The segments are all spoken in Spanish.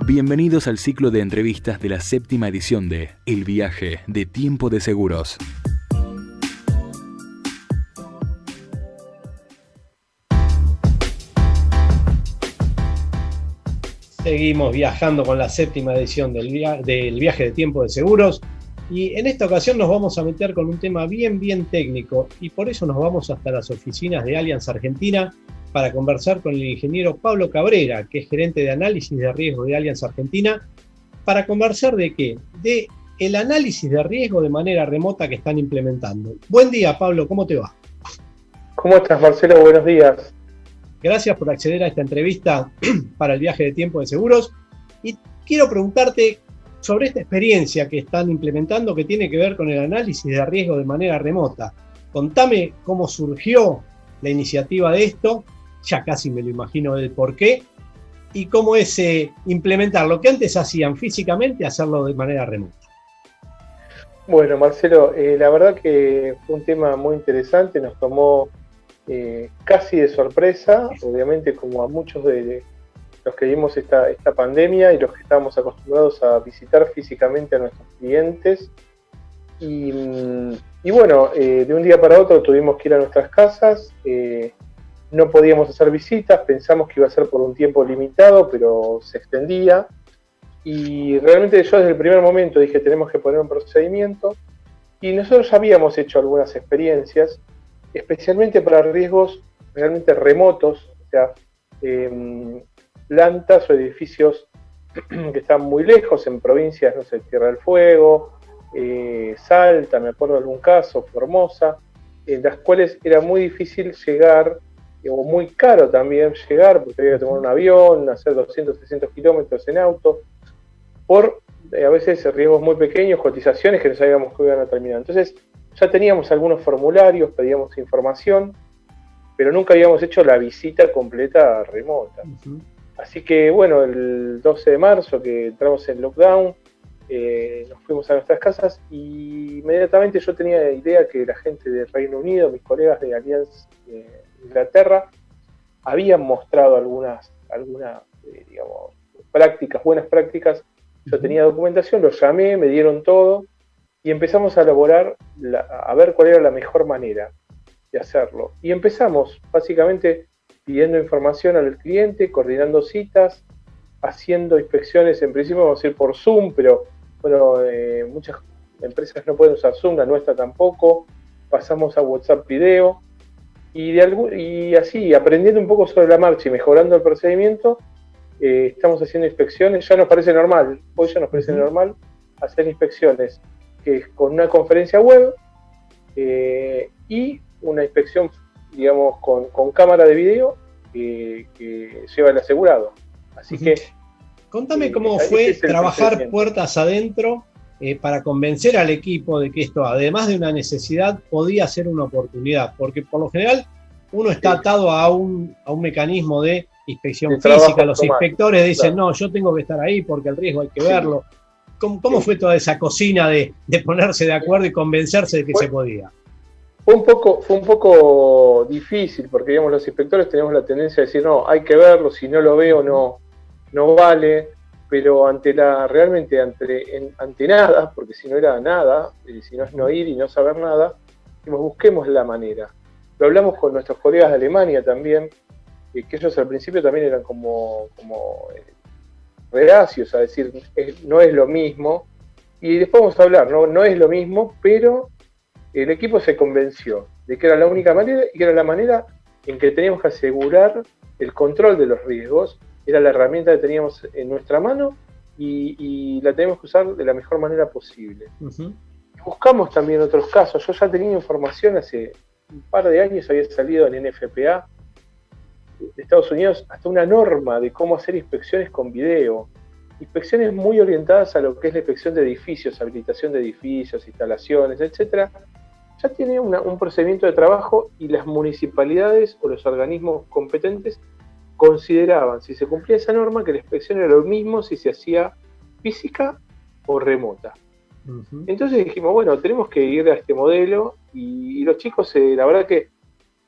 Bienvenidos al ciclo de entrevistas de la 7ª edición de El Viaje de Tiempo de Seguros. Seguimos viajando con la 7ª edición del Viaje de Tiempo de Seguros, y en esta ocasión nos vamos a meter con un tema bien técnico, y por eso nos vamos hasta las oficinas de Allianz Argentina para conversar con el ingeniero Pablo Cabrera, que es gerente de análisis de riesgo de Allianz Argentina, para conversar de qué, de el análisis de riesgo de manera remota que están implementando. Buen día, Pablo, ¿cómo te va? ¿Cómo estás, Marcelo? Buenos días. Gracias por acceder a esta entrevista para el Viaje de Tiempo de Seguros, y quiero preguntarte sobre esta experiencia que están implementando que tiene que ver con el análisis de riesgo de manera remota. Contame cómo surgió la iniciativa de esto, ya casi me lo imagino el porqué, y cómo es implementar lo que antes hacían físicamente, hacerlo de manera remota. Bueno, Marcelo, la verdad que fue un tema muy interesante, nos tomó casi de sorpresa, obviamente como a muchos de los que vimos esta pandemia y los que estábamos acostumbrados a visitar físicamente a nuestros clientes. Y bueno, de un día para otro tuvimos que ir a nuestras casas, no podíamos hacer visitas, pensamos que iba a ser por un tiempo limitado, pero se extendía. Y realmente yo desde el primer momento dije, tenemos que poner un procedimiento, y nosotros ya habíamos hecho algunas experiencias, especialmente para riesgos realmente remotos, o sea, plantas o edificios que están muy lejos, en provincias, no sé, Tierra del Fuego, Salta, me acuerdo de algún caso, Formosa, en las cuales era muy difícil llegar, o muy caro también llegar, porque había que tomar un avión, hacer 200, 300 kilómetros en auto, por a veces riesgos muy pequeños, cotizaciones que no sabíamos que iban a terminar. Entonces ya teníamos algunos formularios, pedíamos información, pero nunca habíamos hecho la visita completa remota. Uh-huh. Así que bueno, el 12 de marzo que entramos en lockdown, nos fuimos a nuestras casas, y inmediatamente yo tenía la idea que la gente del Reino Unido, mis colegas de Allianz Inglaterra, habían mostrado algunas digamos, buenas prácticas. Yo tenía documentación, los llamé, me dieron todo, y empezamos a elaborar, a ver cuál era la mejor manera de hacerlo. Y empezamos básicamente pidiendo información al cliente, coordinando citas, haciendo inspecciones, en principio vamos a ir por Zoom, pero bueno, muchas empresas no pueden usar Zoom, la nuestra tampoco. Pasamos a WhatsApp video, y así, aprendiendo un poco sobre la marcha y mejorando el procedimiento, estamos haciendo inspecciones. Ya nos parece normal, hoy ya nos parece normal hacer inspecciones con una conferencia web, y una inspección, digamos, con cámara de video que lleva el asegurado. Así que contame cómo fue trabajar puertas adentro para convencer al equipo de que esto, además de una necesidad, podía ser una oportunidad, porque por lo general uno está atado a un mecanismo de inspección física. Los inspectores dicen, claro, no, yo tengo que estar ahí porque el riesgo hay que verlo. ¿Cómo fue toda esa cocina de ponerse de acuerdo y convencerse de que se podía? Fue un poco difícil, porque digamos, los inspectores tenemos la tendencia a decir, no, hay que verlo, si no lo veo no vale, pero ante nada, porque si no era nada, si no es no ir y no saber nada, busquemos la manera. Lo hablamos con nuestros colegas de Alemania también, que ellos al principio también eran como reacios a decir, no es lo mismo, y después vamos a hablar, no es lo mismo, pero el equipo se convenció de que era la única manera, y que era la manera en que teníamos que asegurar el control de los riesgos. Era la herramienta que teníamos en nuestra mano, y la tenemos que usar de la mejor manera posible. Uh-huh. Buscamos también otros casos. Yo ya tenía información hace un par de años, había salido en NFPA de Estados Unidos hasta una norma de cómo hacer inspecciones con video. Inspecciones muy orientadas a lo que es la inspección de edificios, habilitación de edificios, instalaciones, etc. Ya tiene un procedimiento de trabajo, y las municipalidades o los organismos competentes consideraban, si se cumplía esa norma, que la inspección era lo mismo si se hacía física o remota. Uh-huh. Entonces dijimos, bueno, tenemos que ir a este modelo, y los chicos, la verdad que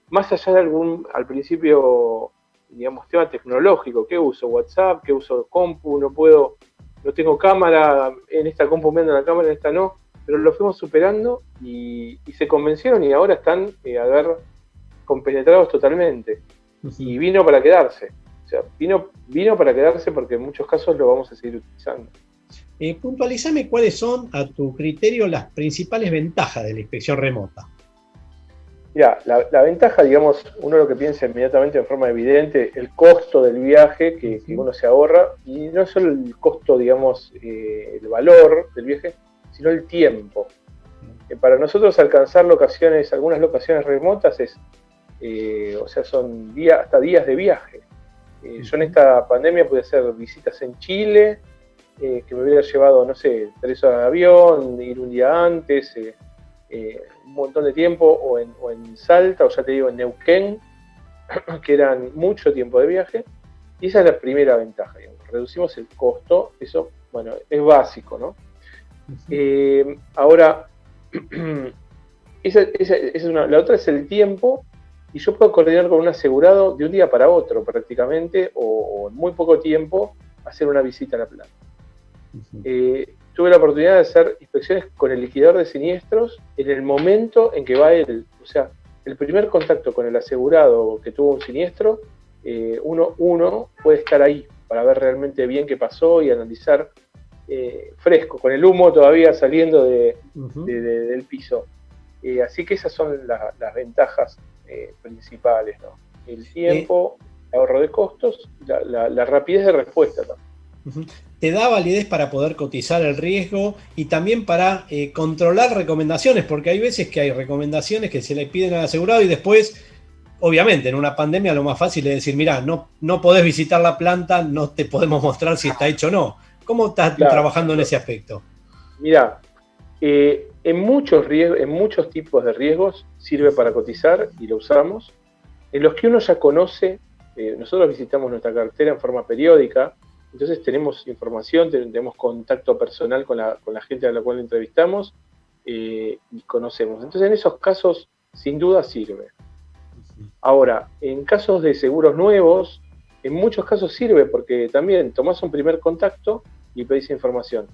más allá de al principio digamos, tema tecnológico. ¿Qué uso? WhatsApp, ¿qué uso? Compu, no tengo cámara, en esta compu me anda la cámara, en esta no. Pero lo fuimos superando y se convencieron y ahora están a ver compenetrados totalmente. Y vino para quedarse. O sea, vino para quedarse porque en muchos casos lo vamos a seguir utilizando. Puntualizame cuáles son, a tu criterio, las principales ventajas de la inspección remota. Mira, la ventaja, digamos, uno lo que piensa inmediatamente en forma evidente, el costo del viaje que uno se ahorra, y no solo el costo, digamos, el valor del viaje, sino el tiempo. Para nosotros alcanzar algunas locaciones remotas son hasta días de viaje. Yo en esta pandemia pude hacer visitas en Chile, que me hubiera llevado, 3 horas de avión, ir un día antes, un montón de tiempo, o en Salta, o ya te digo, en Neuquén, que eran mucho tiempo de viaje, y esa es la primera ventaja, digamos. Reducimos el costo, eso, bueno, es básico, ¿no? Ahora, la otra es el tiempo, y yo puedo coordinar con un asegurado de un día para otro prácticamente, o en muy poco tiempo, hacer una visita a la planta. Tuve la oportunidad de hacer inspecciones con el liquidador de siniestros en el momento en que va él. O sea, el primer contacto con el asegurado que tuvo un siniestro, uno puede estar ahí para ver realmente bien qué pasó y analizar fresco, con el humo todavía saliendo del piso. Así que esas son las ventajas principales, ¿no? El tiempo, el ahorro de costos, la rapidez de respuesta también. Te da validez para poder cotizar el riesgo y también para controlar recomendaciones, porque hay veces que hay recomendaciones que se le piden al asegurado y después, obviamente, en una pandemia lo más fácil es decir, mirá, no podés visitar la planta, no te podemos mostrar si está hecho o no. ¿Cómo estás trabajando en ese aspecto? Mirá, en muchos tipos de riesgos sirve para cotizar y lo usamos. En los que uno ya conoce, nosotros visitamos nuestra cartera en forma periódica, entonces tenemos información, tenemos contacto personal con la gente a la cual entrevistamos y conocemos. Entonces en esos casos sin duda sirve. Ahora, en casos de seguros nuevos, en muchos casos sirve porque también tomás un primer contacto y pedís información.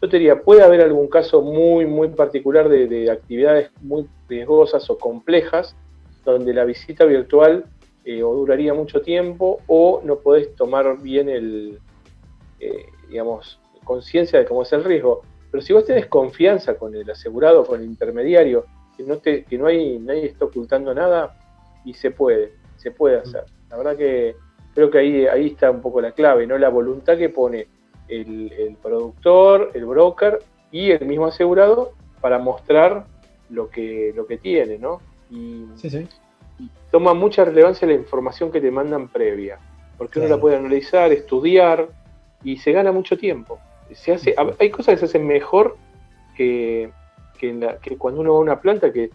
Yo te diría, puede haber algún caso muy, muy particular de actividades muy riesgosas o complejas donde la visita virtual o duraría mucho tiempo o no podés tomar bien conciencia de cómo es el riesgo. Pero si vos tenés confianza con el asegurado, con el intermediario, que nadie está ocultando nada, y se puede hacer. La verdad que creo que ahí está un poco la clave, ¿no? La voluntad que pone el productor, el broker y el mismo asegurado para mostrar lo que tiene, ¿no? Y toma mucha relevancia la información que te mandan previa, porque uno la puede analizar, estudiar, y se gana mucho tiempo. Hay cosas que se hacen mejor que cuando uno va a una planta, que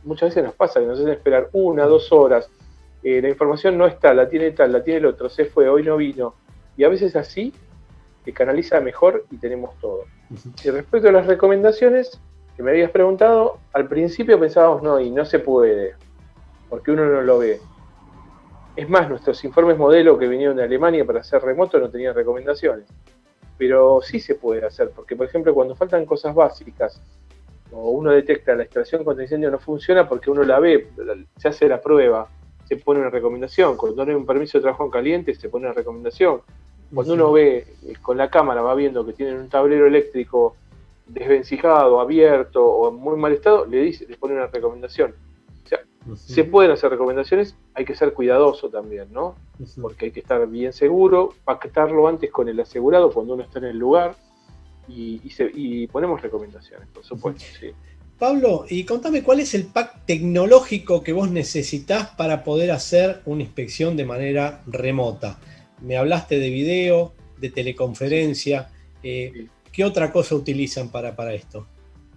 muchas veces nos pasa, que nos hacen esperar 1 o 2 horas, la información no está, la tiene tal, la tiene el otro, se fue, hoy no vino, y a veces así se canaliza mejor y tenemos todo. Y respecto a las recomendaciones que me habías preguntado, al principio pensábamos no se puede, porque uno no lo ve. Es más, nuestros informes modelo que vinieron de Alemania para hacer remoto no tenían recomendaciones. Pero sí se puede hacer, porque por ejemplo cuando faltan cosas básicas, o uno detecta la extracción contra incendio no funciona porque uno la ve, se hace la prueba, se pone una recomendación. Cuando no hay un permiso de trabajo en caliente, se pone una recomendación. Cuando uno ve, con la cámara va viendo que tienen un tablero eléctrico desvencijado, abierto o en muy mal estado, le pone una recomendación. O sea, se pueden hacer recomendaciones, hay que ser cuidadoso también, ¿no? Porque hay que estar bien seguro, pactarlo antes con el asegurado cuando uno está en el lugar y ponemos recomendaciones, por supuesto, sí. Pablo, y contame cuál es el pack tecnológico que vos necesitás para poder hacer una inspección de manera remota. Me hablaste de video, de teleconferencia, ¿qué otra cosa utilizan para esto?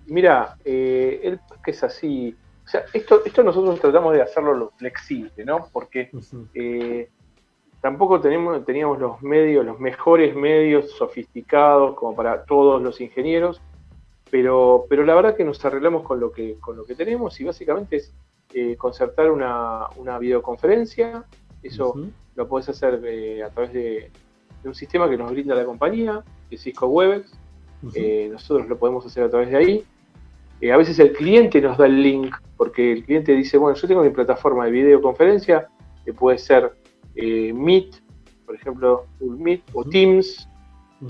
Mira, el pack es así. O sea, esto nosotros tratamos de hacerlo lo flexible, ¿no? Porque tampoco teníamos los mejores medios sofisticados como para todos los ingenieros, pero la verdad que nos arreglamos con lo que tenemos y básicamente es concertar una videoconferencia. Eso lo podés hacer a través de un sistema que nos brinda la compañía, que es Cisco Webex. Nosotros lo podemos hacer a través de ahí. A veces el cliente nos da el link, porque el cliente dice, bueno, yo tengo mi plataforma de videoconferencia, que puede ser Meet, por ejemplo, Google Meet o Teams,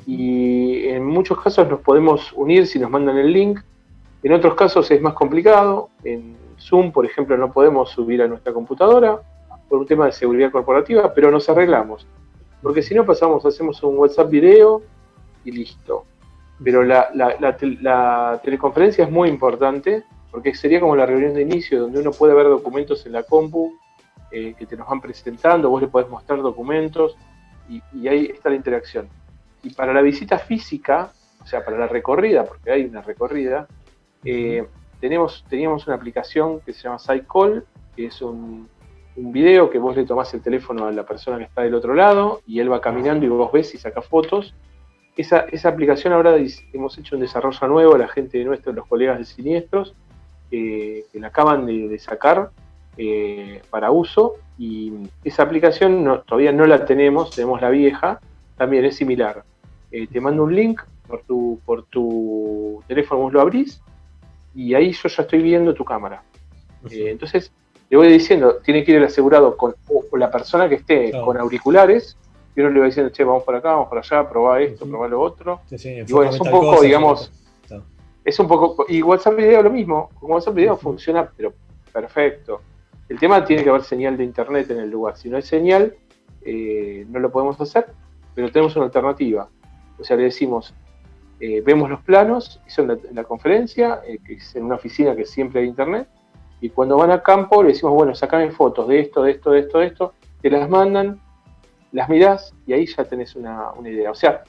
y en muchos casos nos podemos unir si nos mandan el link. En otros casos es más complicado. En Zoom, por ejemplo, no podemos subir a nuestra computadora por un tema de seguridad corporativa, pero nos arreglamos. Porque si no hacemos un WhatsApp video y listo. Pero la teleconferencia es muy importante, porque sería como la reunión de inicio, donde uno puede ver documentos en la compu que te los van presentando, vos le podés mostrar documentos, y ahí está la interacción. Y para la visita física, o sea, para la recorrida, porque hay una recorrida, teníamos una aplicación que se llama SideCall, que es un video que vos le tomás el teléfono a la persona que está del otro lado, y él va caminando y vos ves y sacás fotos. Esa aplicación ahora hemos hecho un desarrollo nuevo, la gente nuestra, los colegas de Siniestros, que la acaban de sacar para uso, y esa aplicación todavía no la tenemos la vieja, también es similar. Te mando un link por tu teléfono, vos lo abrís, y ahí yo ya estoy viendo tu cámara. Entonces, le voy diciendo, tiene que ir el asegurado o la persona que esté con auriculares, y uno le va diciendo, che, vamos por acá, vamos por allá, probá esto, probá lo otro. Sí, y bueno, es un poco, digamos, es un poco, y WhatsApp Video lo mismo. Con WhatsApp Video funciona, pero perfecto. El tema tiene que haber señal de internet en el lugar. Si no hay señal, no lo podemos hacer, pero tenemos una alternativa. O sea, le decimos, vemos los planos, hizo en la conferencia, que es en una oficina que siempre hay internet, y cuando van a campo le decimos, bueno, sacame fotos de esto, te las mandan, las mirás y ahí ya tenés una idea. O sea,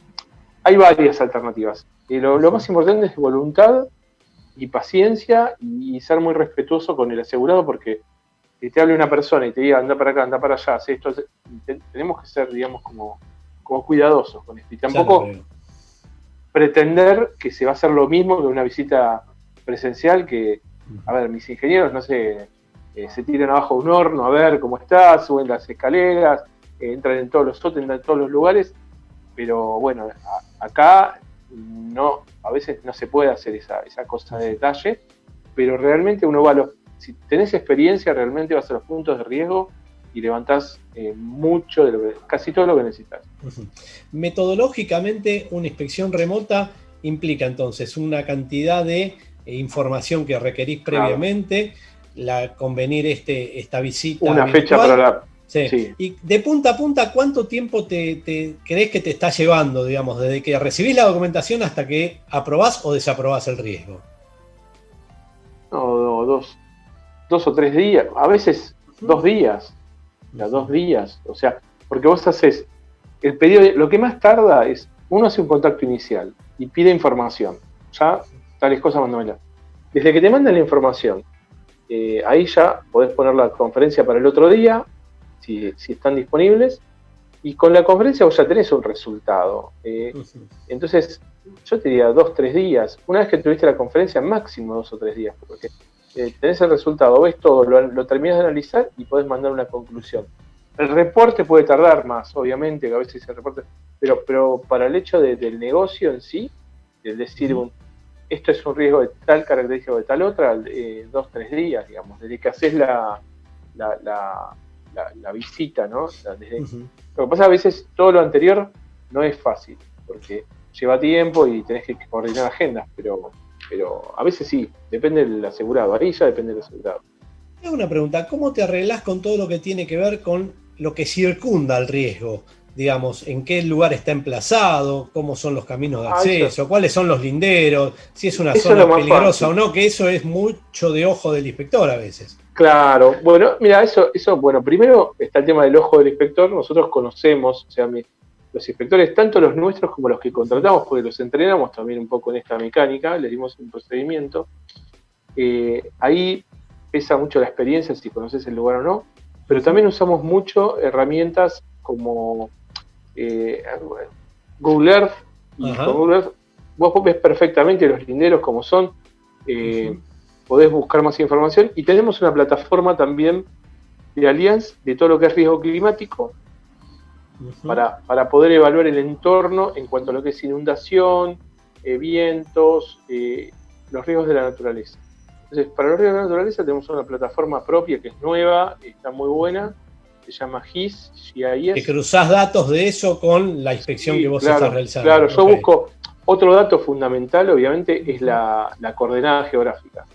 hay varias alternativas. Lo más importante es voluntad y paciencia y ser muy respetuoso con el asegurado, porque si te hable una persona y te diga anda para acá, anda para allá, hace esto, tenemos que ser, digamos, como cuidadosos con esto. Y tampoco pretender que se va a hacer lo mismo que una visita presencial, que, a ver, mis ingenieros, no sé, se tiran abajo de un horno a ver cómo está, suben las escaleras, entran en todos los sótanos, entran en todos los lugares, pero bueno, acá no, a veces no se puede hacer esa cosa de detalle, pero realmente uno va si tenés experiencia, realmente vas a los puntos de riesgo y levantás mucho, casi todo lo que necesitas. Metodológicamente, una inspección remota implica entonces una cantidad de información que requerís previamente, convenir esta visita una virtual, fecha para la... Sí. Y de punta a punta, ¿cuánto tiempo te crees que te está llevando, digamos, desde que recibís la documentación hasta que aprobás o desaprobás el riesgo? No, 2 o 3 días, a veces 2 días, 2 días, o sea, porque vos haces el pedido, lo que más tarda es, uno hace un contacto inicial y pide información, ya, tales cosas, mándamela. Desde que te mandan la información, ahí ya podés poner la conferencia para el otro día, si están disponibles, y con la conferencia vos ya tenés un resultado. Entonces, yo te diría 2 o 3 días. Una vez que tuviste la conferencia, máximo 2 o 3 días, porque tenés el resultado, ves todo, lo terminás de analizar y podés mandar una conclusión. El reporte puede tardar más, obviamente, que a veces el reporte, pero para el hecho del negocio en sí, de decir, esto es un riesgo de tal característica o de tal otra, 2 o 3 días, digamos, desde que haces la visita, ¿no? Lo que pasa a veces todo lo anterior no es fácil, porque lleva tiempo y tenés que coordinar agendas, pero a veces sí, depende del asegurado, ahí ya depende del asegurado. Tengo una pregunta, ¿cómo te arreglás con todo lo que tiene que ver con lo que circunda al riesgo? Digamos, ¿en qué lugar está emplazado? ¿Cómo son los caminos de acceso? ¿Cuáles son los linderos? Si es una zona peligrosa o no, que eso es mucho de ojo del inspector a veces. Claro, bueno, mira, eso, bueno, primero está el tema del ojo del inspector. Nosotros conocemos, o sea, los inspectores, tanto los nuestros como los que contratamos, porque los entrenamos también un poco en esta mecánica, les dimos un procedimiento. Ahí pesa mucho la experiencia, si conoces el lugar o no, pero también usamos mucho herramientas como Google Earth, y con Google Earth vos ves perfectamente los linderos como son, podés buscar más información, y tenemos una plataforma también de Allianz de todo lo que es riesgo climático, para poder evaluar el entorno en cuanto a lo que es inundación, vientos, los riesgos de la naturaleza. Entonces, para los riesgos de la naturaleza tenemos una plataforma propia que es nueva, está muy buena, se llama GIS. Que cruzás datos de eso con la inspección que vos estás realizando. Claro, yo busco otro dato fundamental, obviamente, es la coordenada geográfica.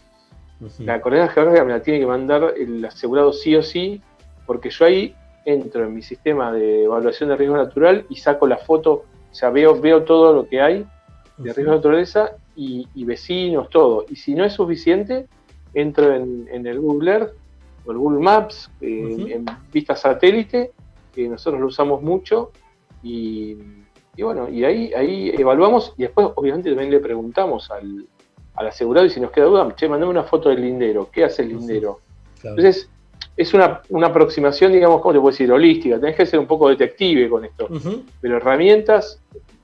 La coordenada geográfica me la tiene que mandar el asegurado sí o sí, porque yo ahí entro en mi sistema de evaluación de riesgo natural y saco la foto, o sea, veo todo lo que hay de riesgo de naturaleza y vecinos, todo. Y si no es suficiente, entro en el Google Earth o el Google Maps, en vista satélite, que nosotros lo usamos mucho, y bueno, y ahí evaluamos, y después obviamente también le preguntamos al asegurado, y si nos queda duda, che, mandame una foto del lindero, ¿qué hace el lindero? Claro. Entonces, es una aproximación, digamos, ¿cómo te puedo decir? Holística, tenés que ser un poco detective con esto, pero herramientas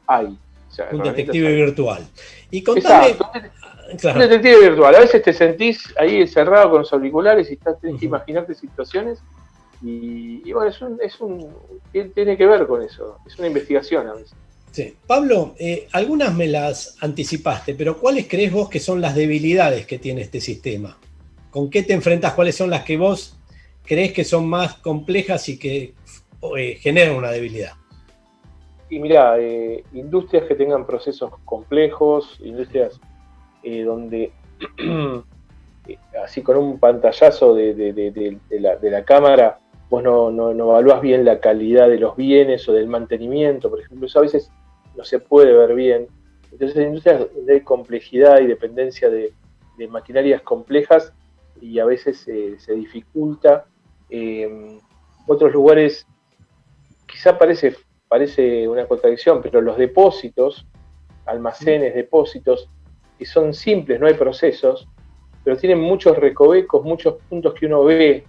hay. O sea, un detective virtual. Y contame... Claro. Un detective virtual. A veces te sentís ahí encerrado con los auriculares y tenés que imaginarte situaciones y bueno, tiene que ver con eso. Es una investigación a veces. Sí. Pablo, algunas me las anticipaste, pero ¿cuáles crees vos que son las debilidades que tiene este sistema? ¿Con qué te enfrentás? ¿Cuáles son las que vos crees que son más complejas y que generan una debilidad? Y mirá, industrias que tengan procesos complejos, industrias donde así con un pantallazo de la cámara vos no evaluás bien la calidad de los bienes o del mantenimiento, por ejemplo, eso a veces no se puede ver bien. Entonces hay industrias donde hay complejidad y dependencia de maquinarias complejas y a veces se dificulta. Otros lugares quizá parece una contradicción, pero los depósitos, almacenes, depósitos, que son simples, no hay procesos, pero tienen muchos recovecos, muchos puntos que uno ve,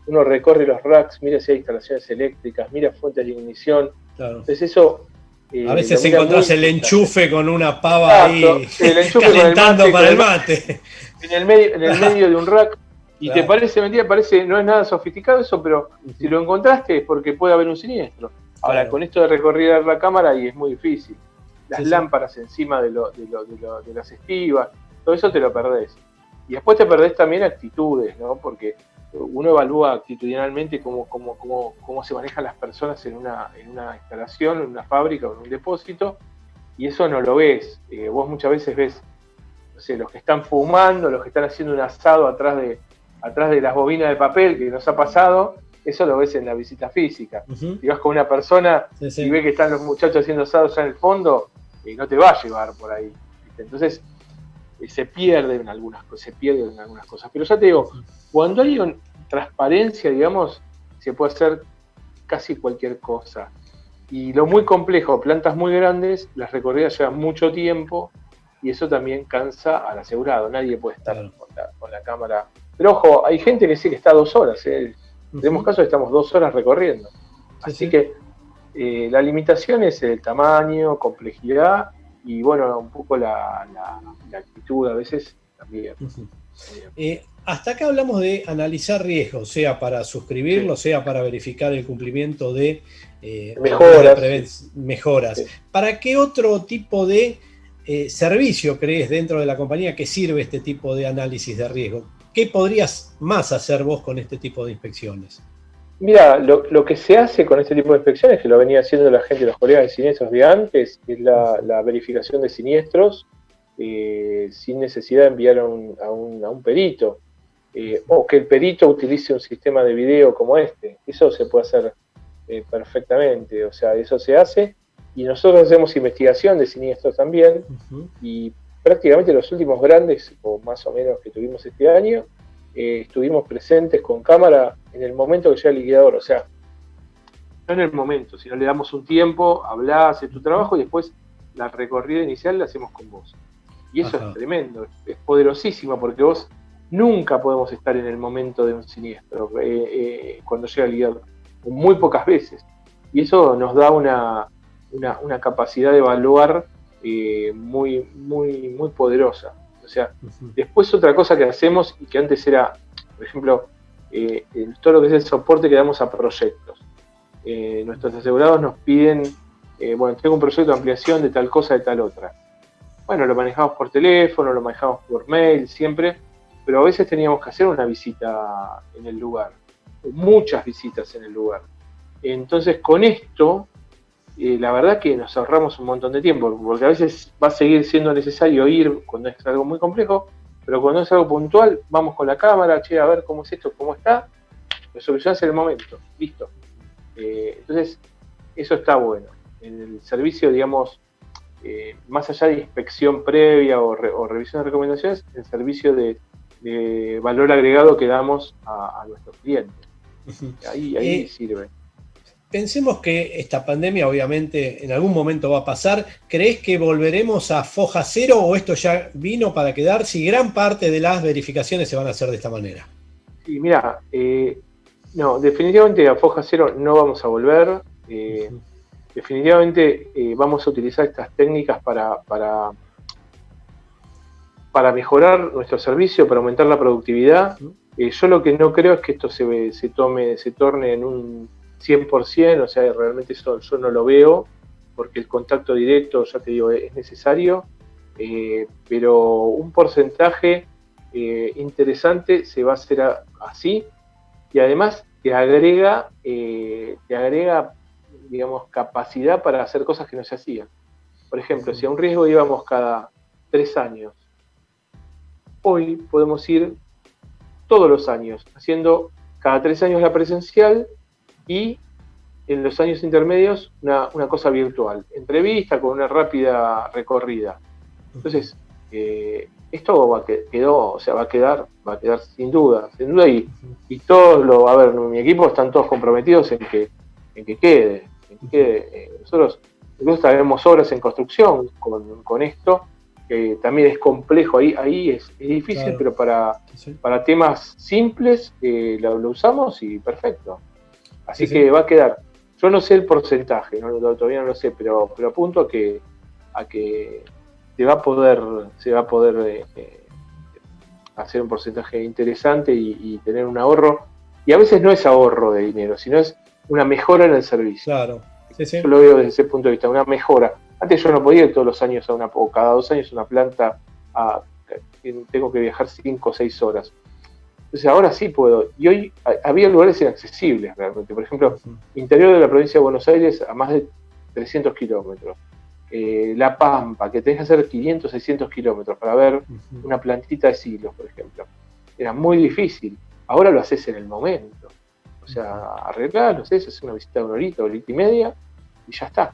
uno recorre los racks, mira si hay instalaciones eléctricas, mira fuentes de ignición. Claro. Entonces eso... a veces encontrás el enchufe con una pava ahí calentando para el mate. En el medio de un rack. Y claro. Te parece mentira, no es nada sofisticado eso, pero si lo encontraste es porque puede haber un siniestro. Ahora, claro. Con esto de recorrer la cámara y es muy difícil. Las lámparas encima de las estivas, todo eso te lo perdés. Y después te perdés también actitudes, ¿no? Porque uno evalúa actitudinalmente cómo se manejan las personas en una instalación, en una fábrica o en un depósito, y eso no lo ves. Vos muchas veces ves, no sé, los que están fumando, los que están haciendo un asado atrás de las bobinas de papel que nos ha pasado, eso lo ves en la visita física. Si vas con una persona y ves que están los muchachos haciendo asados ya en el fondo, no te va a llevar por ahí, ¿viste? Entonces se pierden algunas cosas. Pero ya te digo, cuando hay transparencia, digamos, se puede hacer casi cualquier cosa. Y lo muy complejo, plantas muy grandes, las recorridas llevan mucho tiempo y eso también cansa al asegurado. Nadie puede estar con la cámara. Pero ojo, hay gente que sí que está 2 horas. Tenemos casos que estamos 2 horas recorriendo. Así que la limitación es el tamaño, complejidad y bueno, un poco la actitud a veces también. Hasta acá hablamos de analizar riesgos, sea para suscribirlo, sea para verificar el cumplimiento de mejoras. Sí. ¿Para qué otro tipo de servicio crees dentro de la compañía que sirve este tipo de análisis de riesgo? ¿Qué podrías más hacer vos con este tipo de inspecciones? Mira, lo que se hace con este tipo de inspecciones, que lo venía haciendo la gente, los colegas de siniestros de antes, es la verificación de siniestros sin necesidad de enviar a un perito, o que el perito utilice un sistema de video como este. Eso se puede hacer perfectamente, o sea, eso se hace, y nosotros hacemos investigación de siniestros también, y prácticamente los últimos grandes, o más o menos que tuvimos este año, estuvimos presentes con cámara en el momento que llega el liquidador, o sea, no en el momento, sino le damos un tiempo, hablás, haces tu trabajo y después la recorrida inicial la hacemos con vos. Y eso es tremendo, es poderosísimo, porque vos nunca podemos estar en el momento de un siniestro cuando llega el liquidador, muy pocas veces. Y eso nos da una capacidad de evaluar muy, muy, muy poderosa. O sea, después otra cosa que hacemos y que antes era, por ejemplo, todo lo que es el soporte que damos a proyectos. nuestros asegurados nos piden, bueno, tengo un proyecto de ampliación de tal cosa, de tal otra. Bueno, lo manejamos por teléfono, lo manejamos por mail, siempre, pero a veces teníamos que hacer una visita en el lugar, muchas visitas en el lugar. Entonces, con esto, la verdad que nos ahorramos un montón de tiempo, porque a veces va a seguir siendo necesario ir cuando es algo muy complejo, pero cuando es algo puntual, vamos con la cámara, che, a ver cómo es esto, cómo está, lo solucionás en el momento, listo. Entonces, eso está bueno. En el servicio, digamos, más allá de inspección previa o revisión de recomendaciones, el servicio de valor agregado que damos a nuestros clientes. Ahí sirve. Pensemos que esta pandemia obviamente en algún momento va a pasar. ¿Crees que volveremos a foja cero o esto ya vino para quedar si gran parte de las verificaciones se van a hacer de esta manera? Sí, mira, no, definitivamente a foja cero no vamos a volver. Definitivamente vamos a utilizar estas técnicas para mejorar nuestro servicio, para aumentar la productividad. Yo lo que no creo es que esto se torne en un 100%, o sea, realmente eso yo no lo veo, porque el contacto directo, ya te digo, es necesario, pero un porcentaje interesante se va a hacer así, y además te agrega, digamos, capacidad para hacer cosas que no se hacían. Por ejemplo, si a un riesgo íbamos cada 3 años, hoy podemos ir todos los años, haciendo cada 3 años la presencial y en los años intermedios una cosa virtual, entrevista con una rápida recorrida. Entonces, esto va a quedar sin duda, y todos a ver, mi equipo están todos comprometidos en que quede. Nosotros incluso tenemos obras en construcción con esto, que también es complejo, ahí es difícil, claro. Pero para temas simples lo usamos y perfecto. Así que va a quedar. Yo no sé el porcentaje, todavía no lo sé, pero apunto a que se va a poder hacer un porcentaje interesante y tener un ahorro. Y a veces no es ahorro de dinero, sino es una mejora en el servicio. Claro. Sí. Yo lo veo desde ese punto de vista, una mejora. Antes yo no podía ir todos los años o cada 2 años a una planta, tengo que viajar 5 o 6 horas. Entonces ahora sí puedo. Y hoy había lugares inaccesibles realmente. Por ejemplo, interior de la provincia de Buenos Aires a más de 300 kilómetros. La Pampa, que tenés que hacer 500, 600 kilómetros para ver una plantita de silos, por ejemplo. Era muy difícil. Ahora lo haces en el momento. O sea, arreglás, no sé, haces una visita de 1 horita y media y ya está.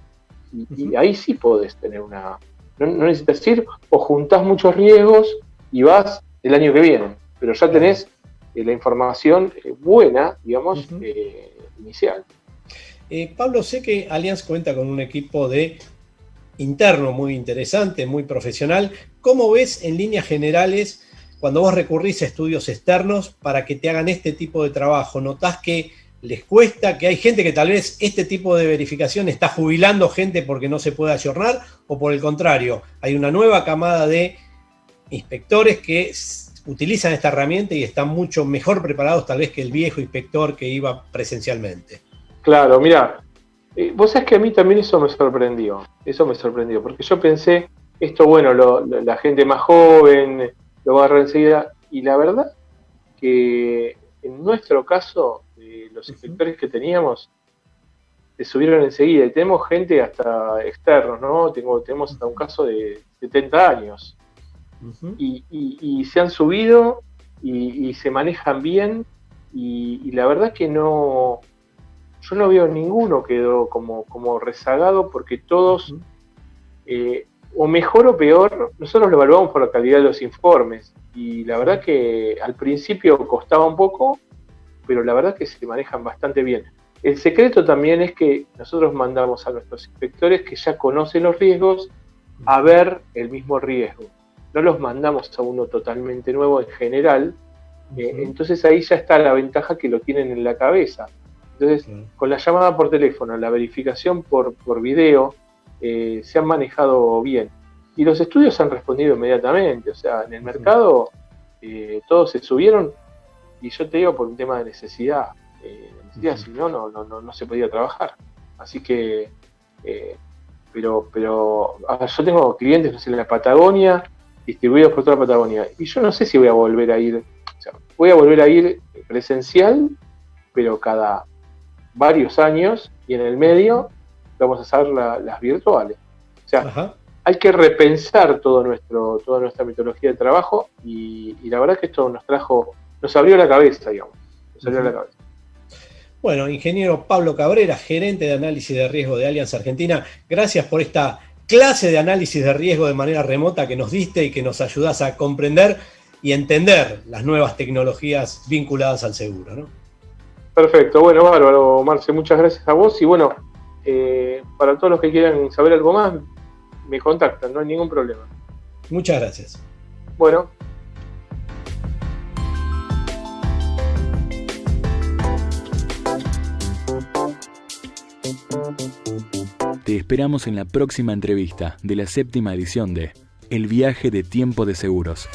Y ahí sí podés tener no necesitas ir o juntás muchos riesgos y vas el año que viene. Pero ya tenés la información buena, digamos, inicial. Pablo, sé que Allianz cuenta con un equipo interno muy interesante, muy profesional. ¿Cómo ves en líneas generales cuando vos recurrís a estudios externos para que te hagan este tipo de trabajo? ¿Notás que les cuesta, que hay gente que tal vez este tipo de verificación está jubilando gente porque no se puede ayornar? ¿O por el contrario, hay una nueva camada de inspectores que utilizan esta herramienta y están mucho mejor preparados tal vez que el viejo inspector que iba presencialmente? Claro, mira, vos sabés que a mí también eso me sorprendió, porque yo pensé, esto bueno, la gente más joven lo va a agarrar enseguida, y la verdad que en nuestro caso, los inspectores que teníamos se subieron enseguida, y tenemos gente hasta externos, ¿no? Tenemos hasta un caso de 70 años, y se han subido y se manejan bien, y la verdad que yo no veo ninguno quedó como rezagado, porque todos, o mejor o peor, nosotros lo evaluamos por la calidad de los informes, y la verdad que al principio costaba un poco, pero la verdad que se manejan bastante bien. El secreto también es que nosotros mandamos a nuestros inspectores que ya conocen los riesgos a ver el mismo riesgo. No los mandamos a uno totalmente nuevo en general, entonces ahí ya está la ventaja que lo tienen en la cabeza. Entonces, con la llamada por teléfono, la verificación por video, se han manejado bien. Y los estudios han respondido inmediatamente. O sea, en el mercado todos se subieron, y yo te digo por un tema de necesidad. existía, si no, no se podía trabajar. Así que, pero yo tengo clientes, no sé, en la Patagonia, distribuidos por toda la Patagonia, y yo no sé si voy a volver a ir, o sea, voy a volver a ir presencial, pero cada varios años, y en el medio vamos a hacer las virtuales. O sea, Ajá. hay que repensar toda nuestra metodología de trabajo, y la verdad que esto nos abrió la cabeza, digamos. Nos abrió la cabeza. Bueno, ingeniero Pablo Cabrera, gerente de análisis de riesgo de Allianz Argentina, gracias por esta clase de análisis de riesgo de manera remota que nos diste y que nos ayudás a comprender y entender las nuevas tecnologías vinculadas al seguro, ¿no? Perfecto, bueno, bárbaro, Marce, muchas gracias a vos, y bueno, para todos los que quieran saber algo más, me contactan, no hay ningún problema. Muchas gracias. Bueno. Te esperamos en la próxima entrevista de la 7ª edición de El viaje de tiempo de seguros.